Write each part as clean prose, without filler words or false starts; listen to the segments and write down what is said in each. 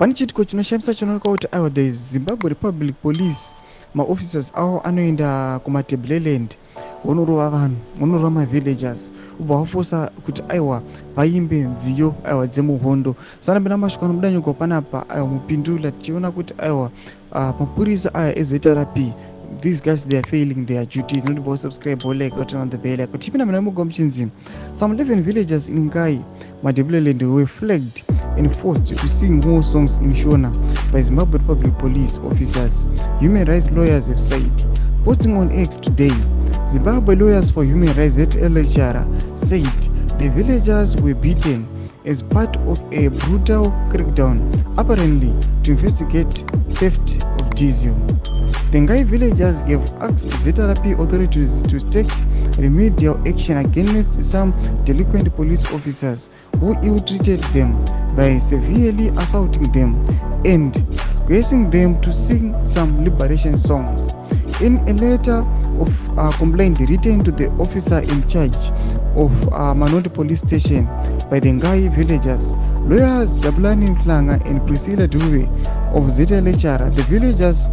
Pane chitiko chinoshamisa chinooneka kuti aiwa the Zimbabwe Republic Police maofficers avo anoenda kumatableland vonorova vanhu, vonorova mavillagers, ubva vafosa kuti aiwa vaimbe nziyo aiwa dzemuhondo. Sanambira mashuka anobuda nyuka panapa aiwa mupindula tichiona kuti aiwa mapurisa aya eZRP, these guys they are failing their duties. Not about subscribe or like or turn on the bell icon. Tipina mna mugo mchinzi. Some 11 villagers in Ngai, Madebeleland were flagged and forced to sing war songs in Shona by Zimbabwe Public Police officers. Human rights lawyers have said. Posting on X today, Zimbabwe Lawyers for Human Rights ZRP said the villagers were beaten as part of a brutal crackdown, apparently to investigate theft of diesel. The Ngai villagers have asked ZRP authorities to take remedial action against some delinquent police officers who ill-treated them by severely assaulting them and coercing them to sing some liberation songs. In a letter of complaint written to the officer in charge of Manoti police station by the Ngai villagers, lawyers Jabulani Mhlanga and Priscilla Dube of ZRP, the villagers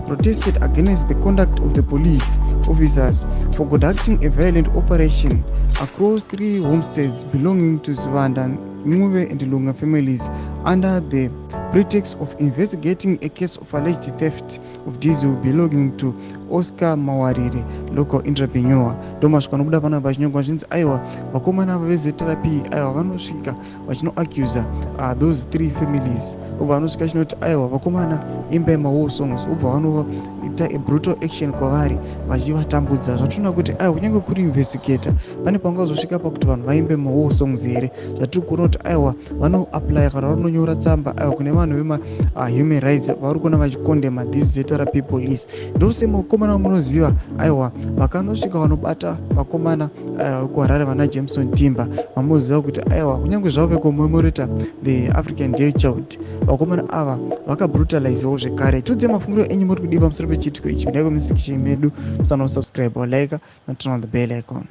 protested against the conduct of the police officers for conducting a violent operation across 3 homesteads belonging to Zvanda, Ngube and Lunga families under the pretext of investigating a case of alleged theft of diesel belonging to Oscar Mawarire, local entrepreneur. Domashka nobuda pana vachinyorwa zvinzi aiwa vakomana veZRP aiwa vanosvika vachinoaccusa those 3 families. Ubva vanosvika chinoti aiwa vakomana imbai war songs, ubva vanoita a brutal action kwavari vachivatambudza. Zvatoona kuti aiwa kunyange kuri investigator pane pangazosvika pakuti vanhu vaimbe war songs here. Zvatiri kuona kuti aiwa vanoapply kana vanonyora tsamba aiwa kune vanhu vema human rights vari kuona vachikondema this ZRP police. Ndose vakomana vamunoziva aiwa vakanosvika vanobata vakomana kuHarare vana Jameson Timber vamunoziva kuti aiwa kunyange zvavo vekomemorata the African Day Child, vakomana ava vakabrutalizewo zvekare. Tudze mafungiro enyu muri kudiva pamusoro pechitiko ichi. Ndako musection medu, musana subscribe or like and turn on the bell icon.